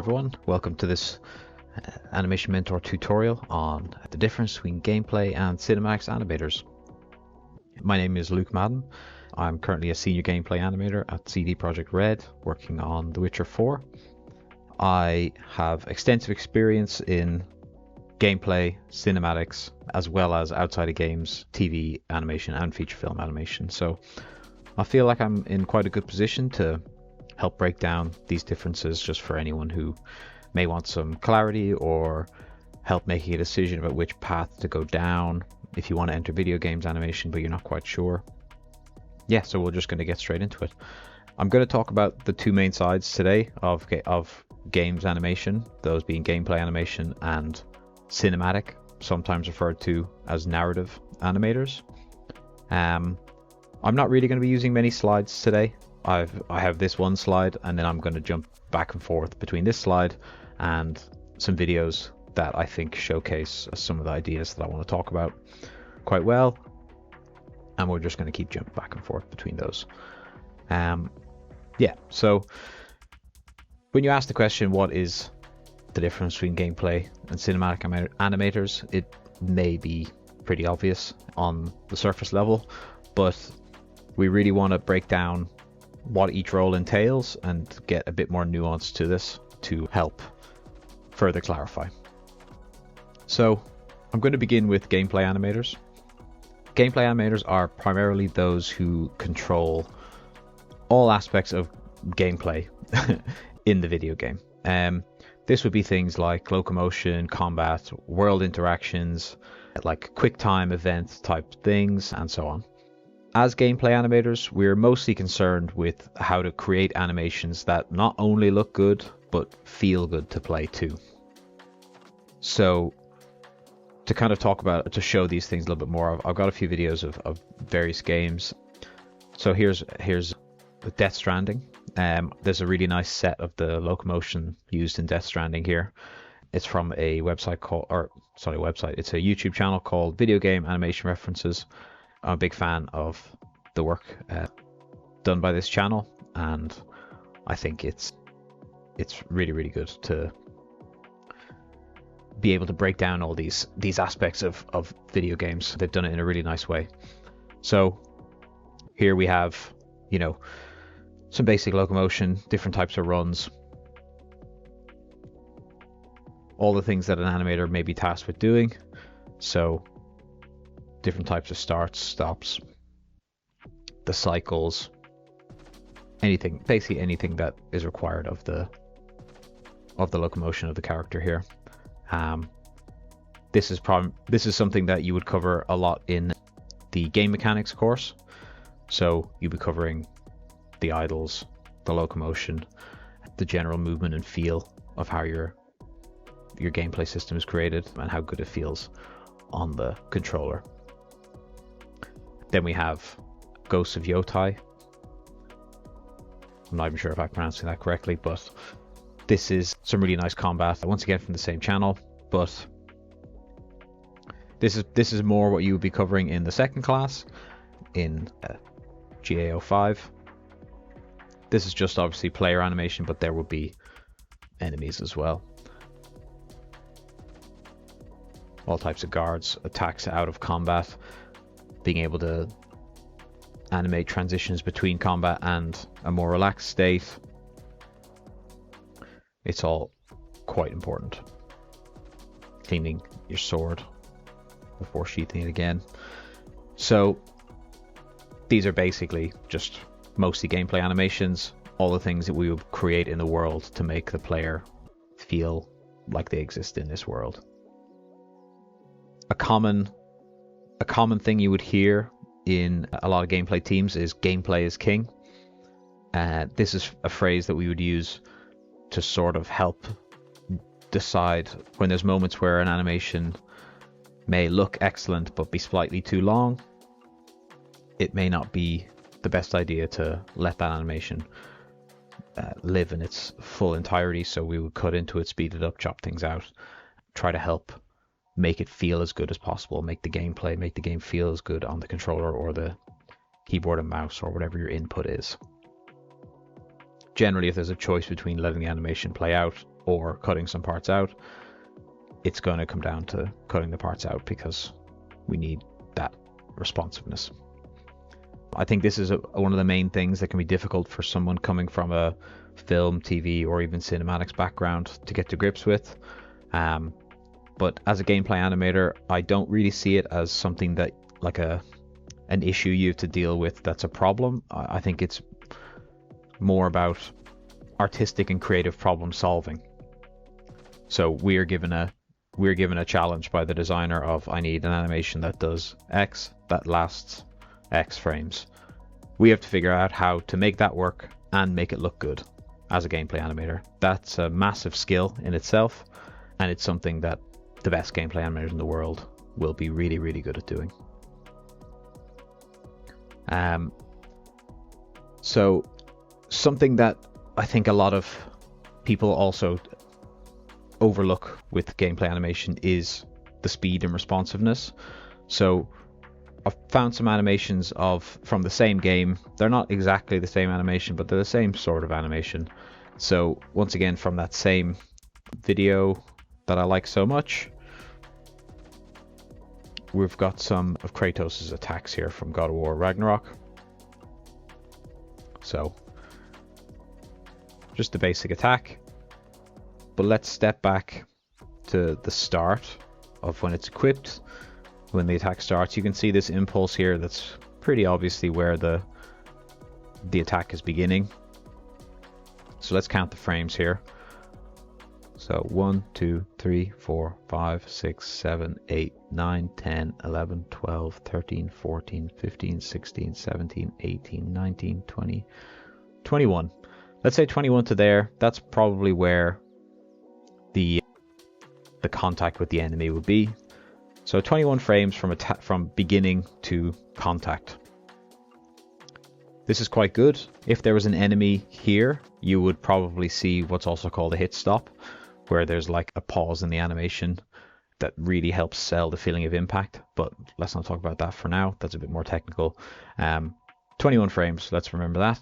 everyone, welcome to this Animation Mentor tutorial on the difference between gameplay and cinematics animators. My name is Luke Madden. I'm currently a senior gameplay animator at CD Projekt Red, working on The Witcher 4. I have extensive experience in gameplay, cinematics, as well as outside of games, TV animation and feature film animation. So I feel like I'm in quite a good position to help break down these differences just for anyone who may want some clarity or help making a decision about which path to go down if you want to enter video games animation but you're not quite sure. Yeah, so we're just going to get straight into it. I'm going to talk about the two main sides today of games animation, those being gameplay animation and cinematic, sometimes referred to as narrative animators. I'm not really going to be using many slides today. I have this one slide, and then I'm going to jump back and forth between this slide and some videos that I think showcase some of the ideas that I want to talk about quite well, and we're just going to keep jumping back and forth between those. So when you ask the question, what is the difference between gameplay and cinematic animators, it may be pretty obvious on the surface level, but we really want to break down what each role entails and get a bit more nuance to this to help further clarify. So I'm going to begin with gameplay animators. Gameplay animators are primarily those who control all aspects of gameplay in the video game. This would be things like locomotion, combat, world interactions, like quick time event type things, and so on. As gameplay animators, we're mostly concerned with how to create animations that not only look good, but feel good to play too. So to kind of to show these things a little bit more, I've got a few videos of various games. So here's Death Stranding. There's a really nice set of the locomotion used in Death Stranding here. It's from a website it's a YouTube channel called Video Game Animation References. I'm a big fan of the work done by this channel, and I think it's really, really good to be able to break down all these aspects of video games. They've done it in a really nice way. So here we have, some basic locomotion, different types of runs, all the things that an animator may be tasked with doing. So different types of starts, stops, the cycles, basically anything that is required of the locomotion of the character here. This is something that you would cover a lot in the game mechanics course. So you'll be covering the idles, the locomotion, the general movement and feel of how your gameplay system is created and how good it feels on the controller. Then we have Ghosts of Yotai. I'm not even sure if I'm pronouncing that correctly, but this is some really nice combat, once again from the same channel, but this is more what you would be covering in the second class in GA05. This is just obviously player animation, but there will be enemies as well. All types of guards, attacks out of combat, being able to animate transitions between combat and a more relaxed state. It's all quite important. Cleaning your sword before sheathing it again. So these are basically just mostly gameplay animations, all the things that we would create in the world to make the player feel like they exist in this world. A common thing you would hear in a lot of gameplay teams is gameplay is king. This is a phrase that we would use to sort of help decide when there's moments where an animation may look excellent but be slightly too long. It may not be the best idea to let that animation live in its full entirety, so we would cut into it, speed it up, chop things out, try to help make it feel as good as possible, make the game feel as good on the controller or the keyboard and mouse or whatever your input is. Generally, if there's a choice between letting the animation play out or cutting some parts out, it's going to come down to cutting the parts out because we need that responsiveness. I think this is one of the main things that can be difficult for someone coming from a film, TV, or even cinematics background to get to grips with. But as a gameplay animator, I don't really see it as something that like an issue you have to deal with that's a problem. I think it's more about artistic and creative problem solving. So we're given a challenge by the designer of, I need an animation that does X, that lasts X frames. We have to figure out how to make that work and make it look good as a gameplay animator. That's a massive skill in itself, and it's something that the best gameplay animators in the world will be really, really good at doing. So something that I think a lot of people also overlook with gameplay animation is the speed and responsiveness. So I've found some animations from the same game. They're not exactly the same animation, but they're the same sort of animation. So once again, from that same video that I like so much, we've got some of Kratos' attacks here from God of War Ragnarok. So just the basic attack, but let's step back to the start of when it's equipped. When the attack starts, you can see this impulse here that's pretty obviously where the attack is beginning. So let's count the frames here. So 1, 2, 3, 4, 5, 6, 7, 8, 9, 10, 11, 12, 13, 14, 15, 16, 17, 18, 19, 20, 21. Let's say 21 to there. That's probably where the contact with the enemy would be. So 21 frames from beginning to contact. This is quite good. If there was an enemy here, you would probably see what's also called a hit stop, where there's like a pause in the animation that really helps sell the feeling of impact. But let's not talk about that for now. That's a bit more technical. 21 frames, let's remember that.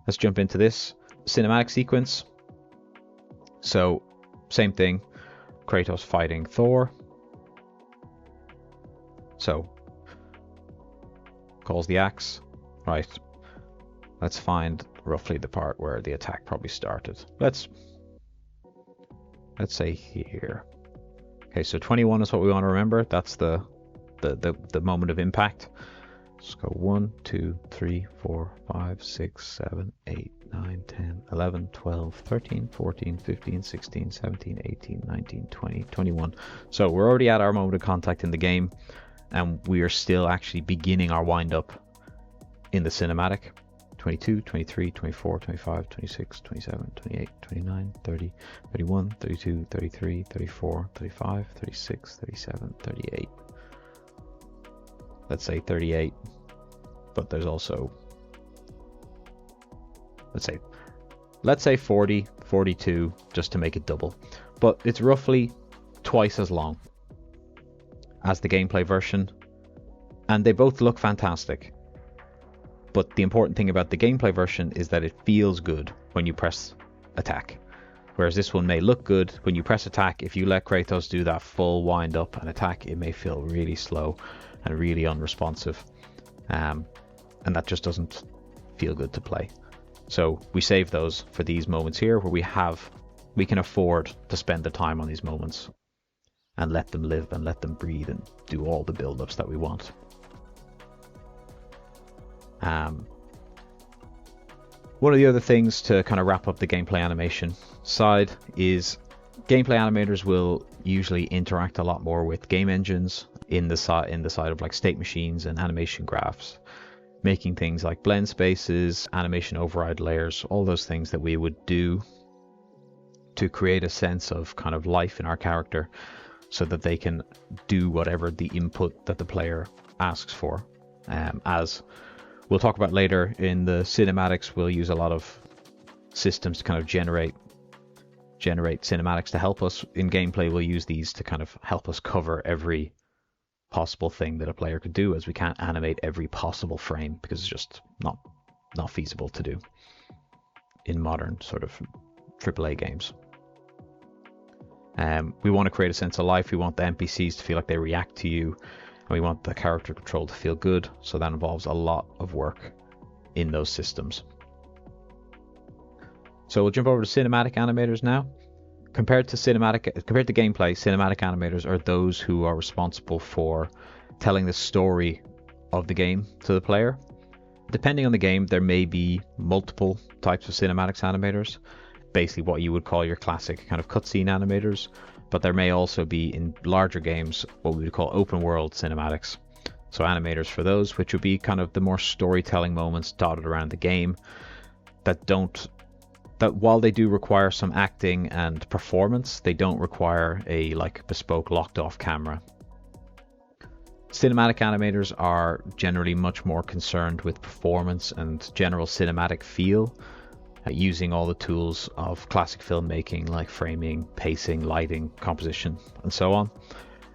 Let's jump into this cinematic sequence. So same thing, Kratos fighting Thor. So calls the axe. Right, let's find roughly the part where the attack probably started. Let's say here. Okay, so 21 is what we want to remember. That's the moment of impact. Let's go 1, 2, 3, 4, 5, 6, 7, 8, 9, 10, 11, 12, 13, 14, 15, 16, 17, 18, 19, 20, 21. So we're already at our moment of contact in the game, and we are still actually beginning our wind up in the cinematic. 22, 23, 24, 25, 26, 27, 28, 29, 30, 31, 32, 33, 34, 35, 36, 37, 38. Let's say 38, but there's also, let's say 40, 42, just to make it double. But it's roughly twice as long as the gameplay version, and they both look fantastic. But the important thing about the gameplay version is that it feels good when you press attack. Whereas this one may look good when you press attack. If you let Kratos do that full wind up and attack, it may feel really slow and really unresponsive. And that just doesn't feel good to play. So we save those for these moments here where we can afford to spend the time on these moments and let them live and let them breathe and do all the build-ups that we want. One of the other things to kind of wrap up the gameplay animation side is gameplay animators will usually interact a lot more with game engines in the side of like state machines and animation graphs, making things like blend spaces, animation override layers, all those things that we would do to create a sense of kind of life in our character so that they can do whatever the input that the player asks for. As we'll talk about later in the cinematics, we'll use a lot of systems to kind of generate cinematics to help us. In gameplay, we'll use these to kind of help us cover every possible thing that a player could do, as we can't animate every possible frame because it's just not feasible to do in modern sort of AAA games. We want to create a sense of life. We want the NPCs to feel like they react to you, and we want the character control to feel good. So that involves a lot of work in those systems. So we'll jump over to cinematic animators now. Compared to gameplay, cinematic animators are those who are responsible for telling the story of the game to the player. Depending on the game, there may be multiple types of cinematics animators, basically what you would call your classic kind of cutscene animators, but there may also be, in larger games, what we would call open world cinematics. So animators for those, which would be kind of the more storytelling moments dotted around the game that while they do require some acting and performance, they don't require a bespoke locked off camera. Cinematic animators are generally much more concerned with performance and general cinematic feel, using all the tools of classic filmmaking like framing, pacing, lighting, composition, and so on.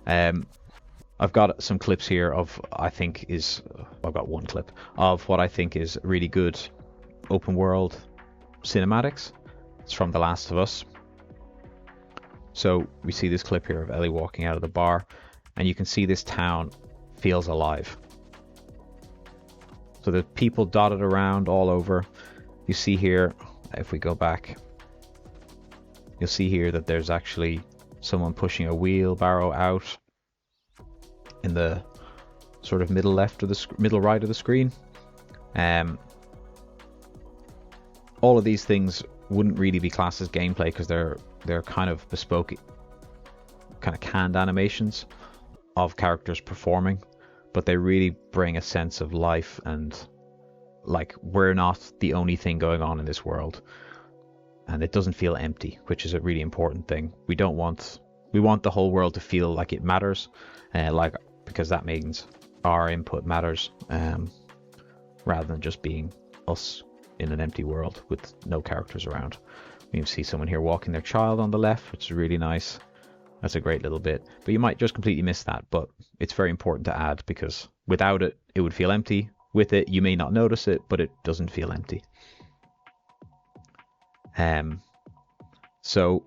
I've got some clips here of I've got one clip of what I think is really good open world cinematics. It's from The Last of Us. So we see this clip here of Ellie walking out of the bar, and you can see this town feels alive. So there's people dotted around all over. You see here, if we go back, you'll see here that there's actually someone pushing a wheelbarrow out in the sort of middle right of the screen. All of these things wouldn't really be classed as gameplay because they're kind of bespoke, kind of canned animations of characters performing, but they really bring a sense of life and we're not the only thing going on in this world, and it doesn't feel empty, which is a really important thing. We want the whole world to feel like it matters, because that means our input matters, rather than just being us in an empty world with no characters around. You can see someone here walking their child on the left, which is really nice. That's a great little bit, but you might just completely miss that, but it's very important to add because without it, it would feel empty. With it, you may not notice it, but it doesn't feel empty. So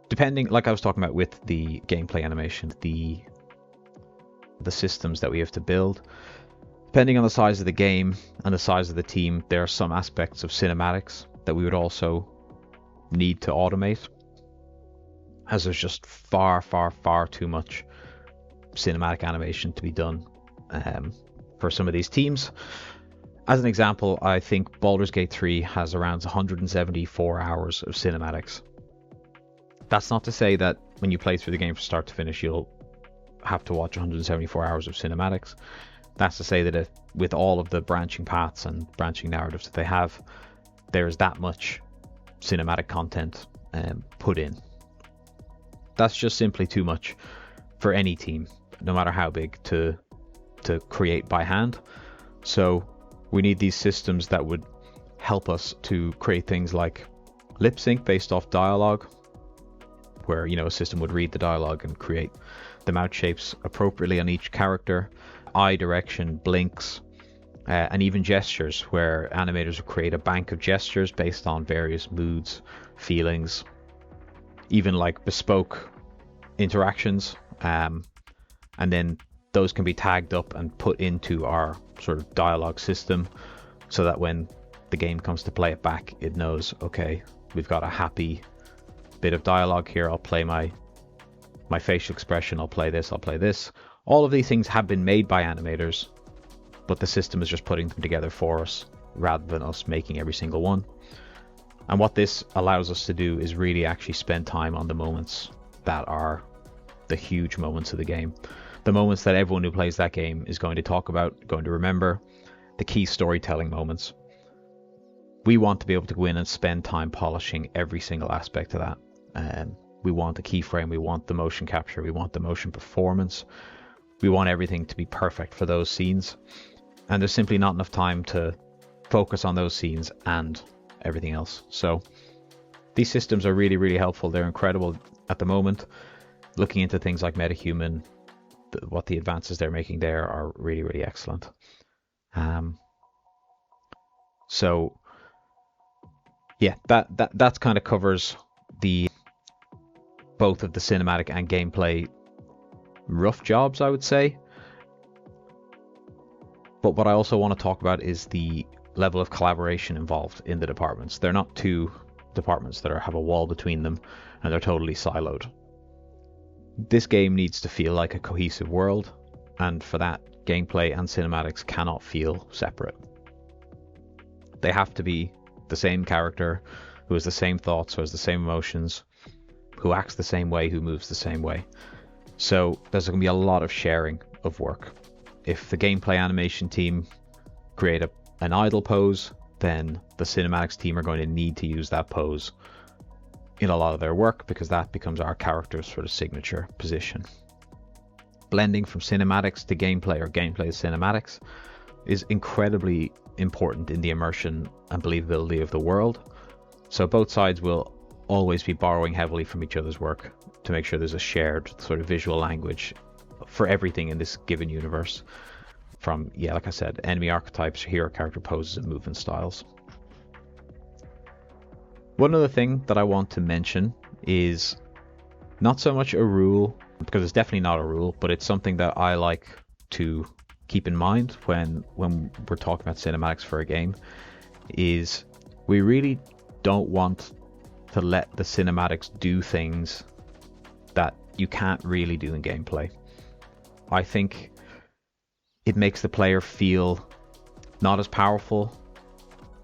depending, like I was talking about with the gameplay animation, the systems that we have to build, depending on the size of the game and the size of the team, there are some aspects of cinematics that we would also need to automate, as there's just far too much cinematic animation to be done for some of these teams. As an example, I think Baldur's Gate 3 has around 174 hours of cinematics. That's not to say that when you play through the game from start to finish, you'll have to watch 174 hours of cinematics. That's to say that with all of the branching paths and branching narratives that they have, there's that much cinematic content put in. That's just simply too much for any team, no matter how big, to create by hand. So we need these systems that would help us to create things like lip sync based off dialogue, where a system would read the dialogue and create the mouth shapes appropriately on each character, eye direction, blinks, and even gestures, where animators would create a bank of gestures based on various moods, feelings, even like bespoke interactions, and then those can be tagged up and put into our sort of dialogue system, so that when the game comes to play it back, it knows, okay, we've got a happy bit of dialogue here, I'll play my facial expression, I'll play this. All of these things have been made by animators, but the system is just putting them together for us rather than us making every single one. And what this allows us to do is really actually spend time on the moments that are the huge moments of the game. The moments that everyone who plays that game is going to talk about, going to remember, the key storytelling moments. We want to be able to go in and spend time polishing every single aspect of that. We want the keyframe, we want the motion capture, we want the motion performance. We want everything to be perfect for those scenes. And there's simply not enough time to focus on those scenes and everything else. So these systems are really helpful. They're incredible at the moment. Looking into things like MetaHuman, what the advances they're making there are really excellent. So yeah, that kind of covers the both of the cinematic and gameplay rough jobs, I would say. But what I also want to talk about is the level of collaboration involved in the departments. They're not two departments that have a wall between them and they're totally siloed. This game needs to feel like a cohesive world, and for that, gameplay and cinematics cannot feel separate. They have to be the same character, who has the same thoughts, who has the same emotions, who acts the same way, who moves the same way. So there's going to be a lot of sharing of work. If the gameplay animation team create an idle pose, then the cinematics team are going to need to use that pose in a lot of their work, because that becomes our character's sort of signature position. Blending from cinematics to gameplay or gameplay to cinematics is incredibly important in the immersion and believability of the world. So both sides will always be borrowing heavily from each other's work to make sure there's a shared sort of visual language for everything in this given universe. From, yeah, like I said, enemy archetypes, hero character poses, and movement styles. One other thing that I want to mention is not so much a rule, because it's definitely not a rule, but it's something that I like to keep in mind when we're talking about cinematics for a game, is we really don't want to let the cinematics do things that you can't really do in gameplay. I think it makes the player feel not as powerful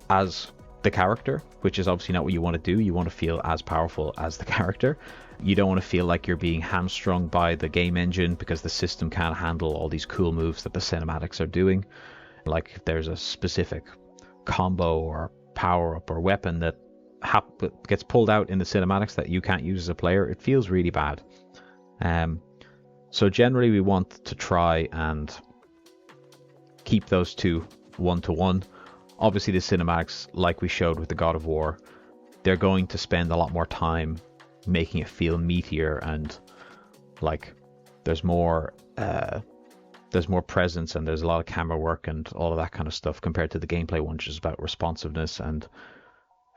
as the character, which is obviously not what you want to do. You want to feel as powerful as the character. You don't want to feel like you're being hamstrung by the game engine because the system can't handle all these cool moves that the cinematics are doing. Like if there's a specific combo or power up or weapon that gets pulled out in the cinematics that you can't use as a player, it feels really bad. So generally we want to try and keep those two one-to-one. Obviously the cinematics, like we showed with the God of War, they're going to spend a lot more time making it feel meatier, and like there's more presence and there's a lot of camera work and all of that kind of stuff compared to the gameplay one, which is about responsiveness and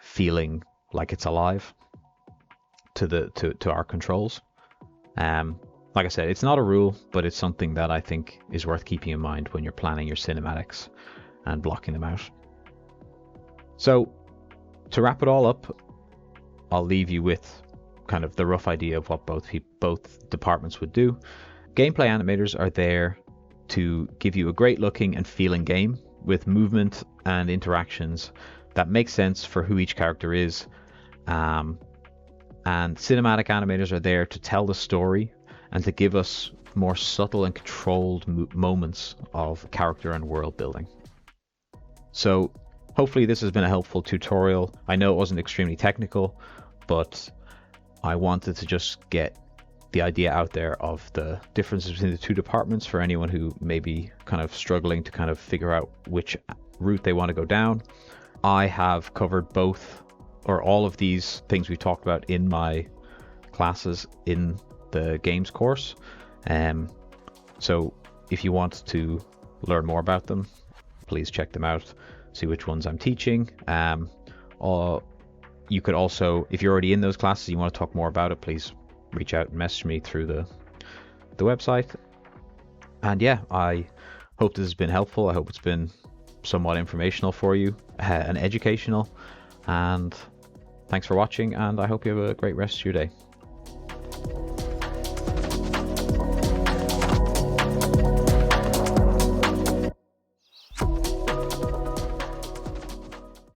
feeling like it's alive to our controls. Like I said, it's not a rule, but it's something that I think is worth keeping in mind when you're planning your cinematics and blocking them out. So to wrap it all up, I'll leave you with kind of the rough idea of what both departments would do. Gameplay animators are there to give you a great looking and feeling game with movement and interactions that make sense for who each character is. And cinematic animators are there to tell the story and to give us more subtle and controlled moments of character and world building. So hopefully this has been a helpful tutorial. I know it wasn't extremely technical, but I wanted to just get the idea out there of the differences between the two departments for anyone who may be kind of struggling to kind of figure out which route they want to go down. I have covered both or all of these things we talked about in my classes in the games course. So if you want to learn more about them, please check them out, see which ones I'm teaching. Or you could also, if you're already in those classes, you want to talk more about it, please reach out and message me through the website. And yeah, I hope this has been helpful. I hope it's been somewhat informational for you and educational. And thanks for watching, and I hope you have a great rest of your day.